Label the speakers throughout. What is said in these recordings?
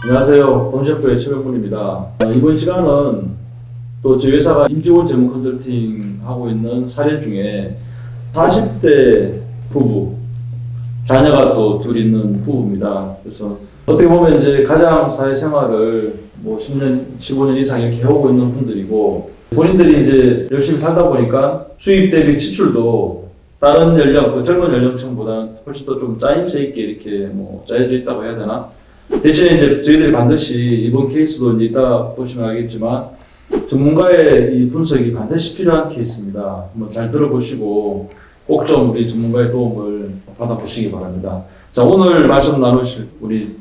Speaker 1: 안녕하세요. 동셰프의 최병문입니다. 이번 시간은 또 저희 회사가 임직원 전문 컨설팅 하고 있는 사례 중에 40대 부부, 자녀가 또 둘 있는 부부입니다. 그래서 어떻게 보면 이제 가장 사회생활을 10년, 15년 이상 이렇게 해오고 있는 분들이고, 본인들이 이제 열심히 살다 보니까 수입 대비 지출도 다른 연령, 젊은 연령층보다는 훨씬 더 좀 짜임새 있게 이렇게 짜여져 있다고 해야 되나? 대신에 이제 저희들이 반드시 이번 케이스도 이제 이따 보시면 알겠지만 전문가의 이 분석이 반드시 필요한 케이스입니다. 한번 잘 들어보시고 꼭 좀 우리 전문가의 도움을 받아보시기 바랍니다. 자, 오늘 말씀 나누실 우리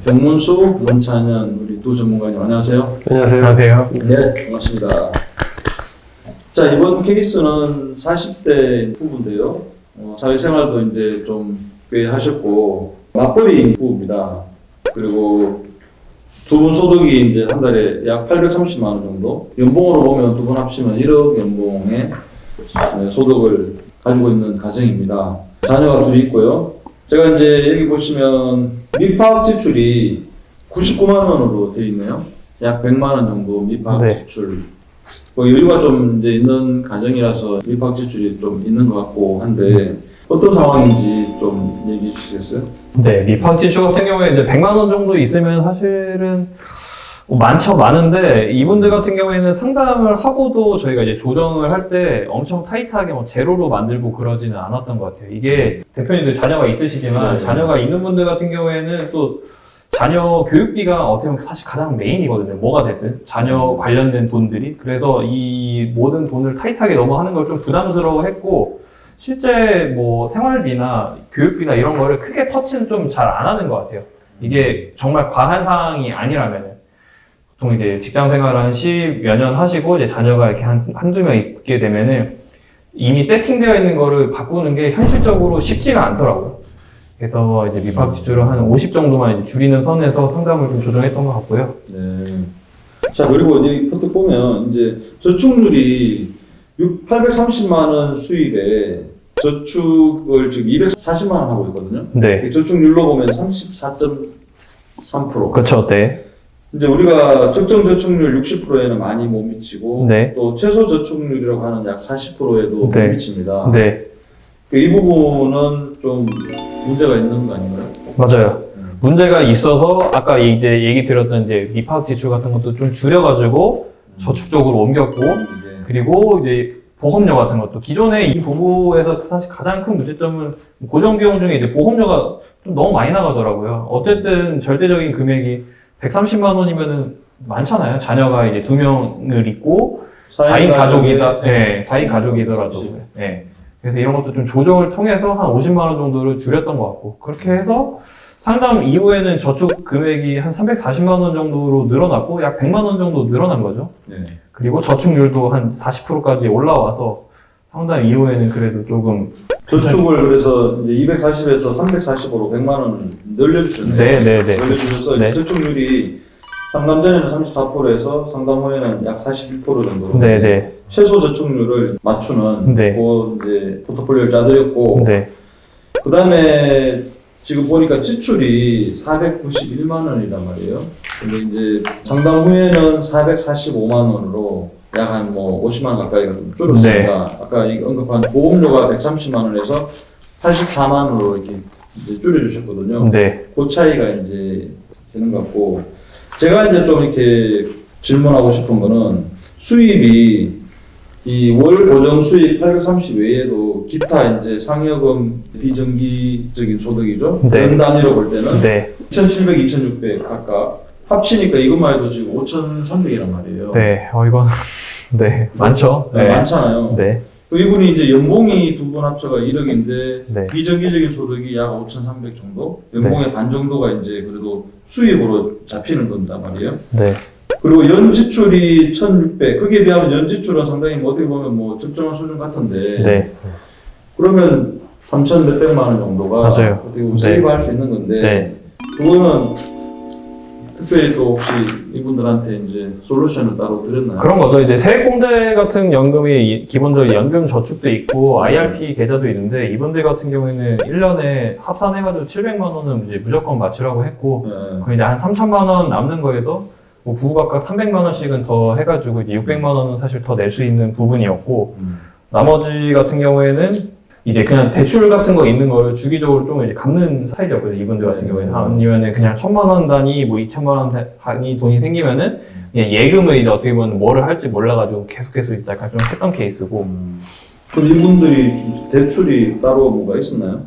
Speaker 1: 경문수, 문찬현 우리 두 전문가님 안녕하세요.
Speaker 2: 안녕하세요.
Speaker 1: 네, 반갑습니다. 자, 이번 케이스는 40대 부부인데요. 사회생활도 이제 좀 꽤 하셨고 맞벌이인 부부입니다. 그리고 두 분 소득이 이제 한 달에 약 830만 원 정도, 연봉으로 보면 두 분 합치면 1억 연봉의 소득을 가지고 있는 가정입니다. 자녀가 둘이 있고요. 제가 이제 여기 보시면 미파악 지출이 99만 원으로 되어 있네요. 약 100만 원 정도 미파악 지출. 여유가 좀 이제 있는 가정이라서 미파악 지출이 좀 있는 것 같고 한데 어떤 상황인지 좀 얘기해 주시겠어요?
Speaker 2: 네, 미파악 지출 같은 경우에 이제 100만 원 정도 있으면 사실은 많은데 이분들 같은 경우에는 상담을 하고도 저희가 이제 조정을 할 때 엄청 타이트하게 제로로 만들고 그러지는 않았던 것 같아요. 이게 대표님들 자녀가 있으시지만 자녀가 있는 분들 같은 경우에는 또 자녀 교육비가 어떻게 보면 사실 가장 메인이거든요. 뭐가 됐든 자녀 관련된 돈들이. 그래서 이 모든 돈을 타이트하게 너무 하는 걸 좀 부담스러워했고, 실제 생활비나 교육비나 이런 거를 크게 터치는 좀 잘 안 하는 것 같아요. 이게 정말 과한 사항이 아니라면은, 보통 이제 직장 생활 한 10여 년 하시고 이제 자녀가 이렇게 한두 명 있게 되면은 이미 세팅되어 있는 거를 바꾸는 게 현실적으로 쉽지가 않더라고요. 그래서 이제 미파악 지출을 한 50 정도만 이제 줄이는 선에서 상담을 좀 조정했던 것 같고요.
Speaker 1: 네. 자, 그리고 여기 포트 보면 이제 저축률이 830만 원 수입에 저축을 지금 240만 원 하고 있거든요.
Speaker 2: 네.
Speaker 1: 저축률로 보면 34.3%.
Speaker 2: 그렇죠. 네.
Speaker 1: 이제 우리가 적정 저축률 60%에는 많이 못 미치고,
Speaker 2: 네.
Speaker 1: 또 최소 저축률이라고 하는 약 40%에도
Speaker 2: 네.
Speaker 1: 못 미칩니다.
Speaker 2: 네.
Speaker 1: 이 부분은 좀 문제가 있는 거 아닌가요?
Speaker 2: 맞아요. 문제가 있어서 아까 이제 얘기 드렸던 이제 미파악 지출 같은 것도 좀 줄여가지고 저축 쪽으로 옮겼고, 그리고 이제 보험료 같은 것도 기존에 이 부부에서 사실 가장 큰 문제점은 고정 비용 중에 이제 보험료가 좀 너무 많이 나가더라고요. 어쨌든 절대적인 금액이 130만 원이면은 많잖아요. 자녀가 이제 2명을 있고 4인 가족이다. 네, 4인 가족이더라도. 네. 그래서 이런 것도 좀 조정을 통해서 한 50만 원 정도를 줄였던 것 같고, 그렇게 해서 상담 이후에는 저축 금액이 한 340만 원 정도로 늘어났고 약 100만 원 정도 늘어난 거죠.
Speaker 1: 네.
Speaker 2: 그리고 저축률도 한 40%까지 올라와서 상담 이후에는 그래도 조금
Speaker 1: 저축을 그래서 이제 240에서 340으로 100만 원을 늘려주셨네요.
Speaker 2: 네네네.
Speaker 1: 늘려주셔서
Speaker 2: 네.
Speaker 1: 저축률이 상담 전에는 34%에서 상담 후에는 약 41% 정도로
Speaker 2: 네네.
Speaker 1: 최소 저축률을 맞추는
Speaker 2: 네.
Speaker 1: 그 이제 포트폴리오를 짜드렸고,
Speaker 2: 네.
Speaker 1: 그 다음에 지금 보니까 지출이 491만 원이란 말이에요. 근데 이제 상담 후에는 445만 원으로 약 한 50만 원 가까이가 좀 줄었습니다.
Speaker 2: 네.
Speaker 1: 아까 언급한 보험료가 130만 원에서 84만 원으로 이렇게 이제 줄여주셨거든요.
Speaker 2: 네.
Speaker 1: 그 차이가 이제 되는 것 같고, 제가 이제 좀 이렇게 질문하고 싶은 거는 수입이 이 월 고정 수입 830 외에도 기타 이제 상여금 비정기적인 소득이죠.
Speaker 2: 네.
Speaker 1: 연 단위로 볼 때는
Speaker 2: 네.
Speaker 1: 2,700, 2,600 각각 합치니까 이것만 해도 지금 5,300이란 말이에요.
Speaker 2: 네. 이건 네. 많죠.
Speaker 1: 네. 많잖아요.
Speaker 2: 네.
Speaker 1: 이분이 이제 연봉이 두 분 합쳐가 1억인데
Speaker 2: 네.
Speaker 1: 비정기적인 소득이 약 5,300 정도, 연봉의 반 정도가 이제 그래도 수입으로 잡히는 건단 말이에요.
Speaker 2: 네.
Speaker 1: 그리고 연 지출이 1,600, 거기에 비하면 연 지출은 상당히 어떻게 보면 적정한 수준 같은데,
Speaker 2: 네.
Speaker 1: 그러면 3,000 몇백만 원 정도가
Speaker 2: 맞아요.
Speaker 1: 어떻게 보면 세이브할 수 있는 건데,
Speaker 2: 네.
Speaker 1: 그거는 특별히 또 혹시 이분들한테 이제 솔루션을 따로 드렸나요?
Speaker 2: 그런 거죠. 이제 세액공제 같은 연금이 기본적으로 연금 저축도 있고 IRP 계좌도 있는데 이분들 같은 경우에는 1년에 합산해가지고 700만 원은 이제 무조건 맞추라고 했고
Speaker 1: 네.
Speaker 2: 그 이제 한 3천만 원 남는 거에도 뭐 부부 각각 300만 원씩은 더 해가지고 이제 600만 원은 사실 더 낼 수 있는 부분이었고 나머지 같은 경우에는 이제 그냥 대출 같은 거 있는 거를 주기적으로 좀 이제 갚는 스타일이었거든요. 이분들 같은 경우에는 아니면은 그냥 1,000만 원 단위, 뭐 2,000만 원 단위 돈이 생기면은 그냥 예금을 이제 어떻게 보면 뭐를 할지 몰라가지고 계속해서 약간 좀 했던 케이스고.
Speaker 1: 그럼 이분들이 대출이 따로 뭐가 있었나요?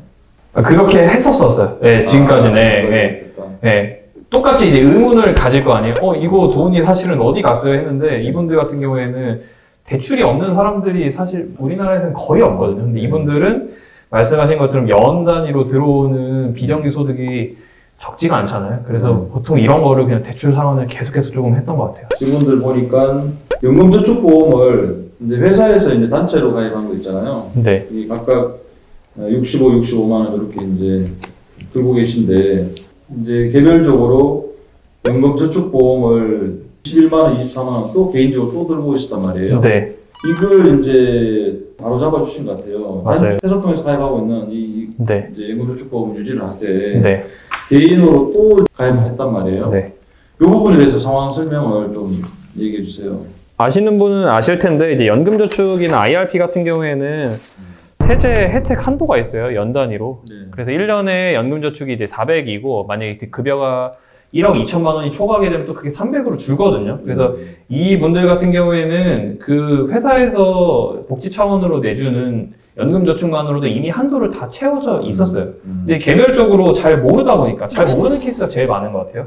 Speaker 2: 그렇게 했었어요. 예, 지금까지는. 예, 예. 똑같이 이제 의문을 가질 거 아니에요. 이거 돈이 사실은 어디 갔어요 했는데 이분들 같은 경우에는 대출이 없는 사람들이 사실 우리나라에서는 거의 없거든요. 근데 이분들은 말씀하신 것처럼 연 단위로 들어오는 비정규 소득이 적지가 않잖아요. 그래서 보통 이런 거를 그냥 대출 상환을 계속해서 조금 했던 것 같아요.
Speaker 1: 이분들 보니까 연금저축보험을 이제 회사에서 이제 단체로 가입한 거 있잖아요.
Speaker 2: 네.
Speaker 1: 이 각각 65만 원 이렇게 이제 들고 계신데 이제 개별적으로 연금저축보험을 11만 원, 24만 원 또 개인적으로 또 들고 계시단 말이에요.
Speaker 2: 네.
Speaker 1: 이걸 이제 바로 잡아주신 것 같아요.
Speaker 2: 맞아요.
Speaker 1: 회사 통해서 가입하고 있는 이
Speaker 2: 네.
Speaker 1: 이제 연금저축보험 유지를 할 때
Speaker 2: 네.
Speaker 1: 개인으로 또 가입을 했단 말이에요.
Speaker 2: 네.
Speaker 1: 이 부분에 대해서 상황 설명을 좀 얘기해 주세요.
Speaker 2: 아시는 분은 아실 텐데 이제 연금저축이나 IRP 같은 경우에는 세제 혜택 한도가 있어요. 연 단위로.
Speaker 1: 네.
Speaker 2: 그래서 1년에 연금저축이 이제 400이고 만약에 그 급여가 1억 2천만 원이 초과하게 되면 또 그게 300으로 줄거든요. 그래서 이분들 같은 경우에는 그 회사에서 복지 차원으로 내주는 연금저축만으로도 이미 한도를 다 채워져 있었어요. 근데 개별적으로 잘 모르다 보니까 잘 모르는 케이스가 제일 많은 것 같아요.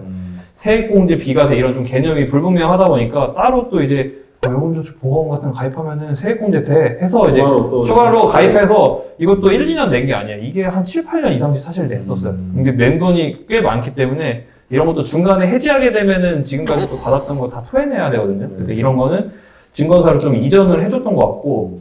Speaker 2: 세액공제, 비과세 이런 좀 개념이 불분명하다 보니까 따로 또 이제 연금저축 보험 같은 거 가입하면은 세액공제 돼 해서 이제 추가로 가입해서 이것도 1, 2년 낸 게 아니야. 이게 한 7, 8년 이상씩 사실 냈었어요. 근데 낸 돈이 꽤 많기 때문에 이런 것도 중간에 해지하게 되면은 지금까지 또 받았던 거 다 토해내야 되거든요. 그래서 이런 거는 증권사를 좀 이전을 해줬던 것 같고,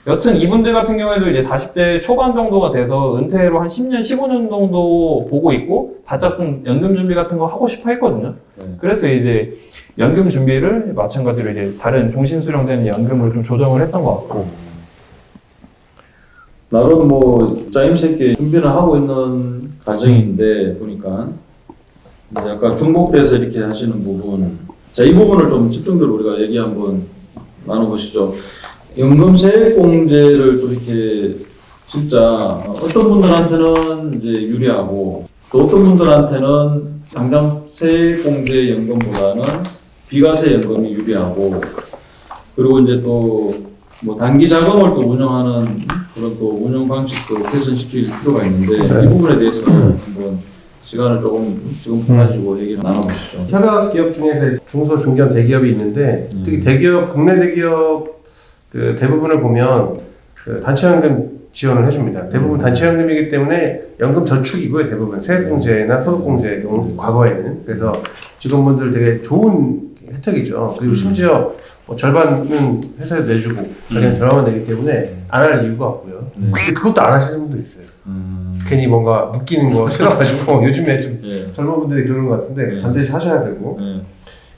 Speaker 2: 여튼 이분들 같은 경우에도 이제 40대 초반 정도가 돼서 은퇴로 한 10년, 15년 정도 보고 있고, 바짝 좀 연금 준비 같은 거 하고 싶어 했거든요. 그래서 이제 연금 준비를 마찬가지로 이제 다른 종신 수령되는 연금으로 좀 조정을 했던 것 같고.
Speaker 1: 나름 뭐 짜임새 있게 준비를 하고 있는 과정인데 보니까 이제 아까 중복돼서 이렇게 하시는 부분, 자, 이 부분을 좀 집중적으로 우리가 얘기 한번 나눠보시죠. 연금 세액공제를 또 이렇게 진짜 어떤 분들한테는 이제 유리하고 또 어떤 분들한테는 당장 세액공제 연금보다는 비과세 연금이 유리하고 그리고 이제 또 뭐 단기 자금을 또 운영하는 그런 또 운영 방식도 개선시킬 필요가 있는데 이 부분에 대해서 한번 시간을 조금 지금 가지고 얘기를 나눠보시죠.
Speaker 3: 협약 기업 중에서 중소 중견 대기업이 있는데 특히 대기업 국내 대기업 그 대부분을 보면 그 단체연금 지원을 해줍니다. 대부분 단체연금이기 때문에 연금 저축이고요. 대부분 세액공제나 소득공제 과거에는 그래서 직원분들 되게 좋은 혜택이죠. 그리고 심지어 뭐 절반은 회사에 내주고 자기는 절반만 내기 때문에 안 할 이유가 없고요. 근데 그것도 안 하시는 분도 있어요. 괜히 뭔가 묶이는 거 싫어가지고 요즘에 좀 젊은 분들이 그러는 것 같은데 반드시 하셔야 되고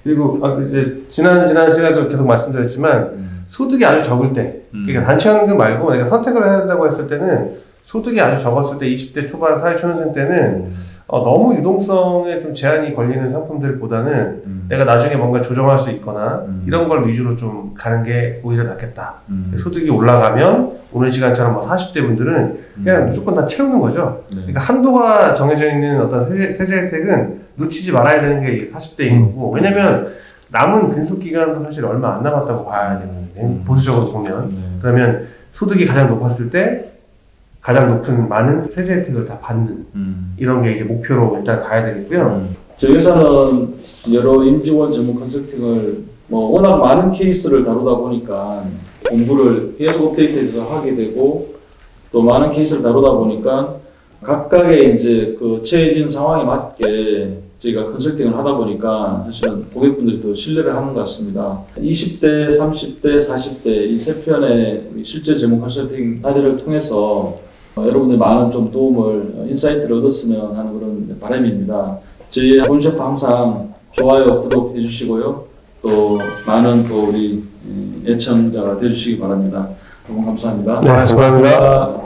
Speaker 3: 그리고 이제 지난 시간에도 계속 말씀드렸지만 소득이 아주 적을 때 그러니까 단체연금 말고 내가 선택을 해야 된다고 했을 때는 소득이 아주 적었을 때 20대 초반 사회초년생 때는 너무 유동성에 좀 제한이 걸리는 상품들보다는 내가 나중에 뭔가 조정할 수 있거나 이런 걸 위주로 좀 가는 게 오히려 낫겠다. 소득이 올라가면 오늘 시간처럼 뭐 40대 분들은 그냥 무조건 다 채우는 거죠. 그러니까 한도가 정해져 있는 어떤 세제 혜택은 놓치지 말아야 되는 게 40대인 거고 왜냐면 남은 근속 기간도 사실 얼마 안 남았다고 봐야 되는데 보수적으로 보면 그러면 소득이 가장 높았을 때 가장 높은 많은 세제 혜택을 다 받는 이런 게 이제 목표로 일단 가야 되겠고요.
Speaker 1: 저희 회사는 여러 임직원 전문 컨설팅을 뭐 워낙 많은 케이스를 다루다 보니까 공부를 계속 업데이트해서 하게 되고 또 많은 케이스를 다루다 보니까 각각의 이제 그 처해진 상황에 맞게 저희가 컨설팅을 하다 보니까 사실은 고객분들이 더 신뢰를 하는 것 같습니다. 20대, 30대, 40대 이 세 편의 실제 전문 컨설팅 사례를 통해서 여러분들 많은 좀 도움을 인사이트를 얻었으면 하는 그런 바람입니다. 저희 본셰프 항상 좋아요, 구독해 주시고요. 또 많은 또 우리 애청자가 되주시기 바랍니다. 너무 감사합니다.
Speaker 3: 네, 감사합니다.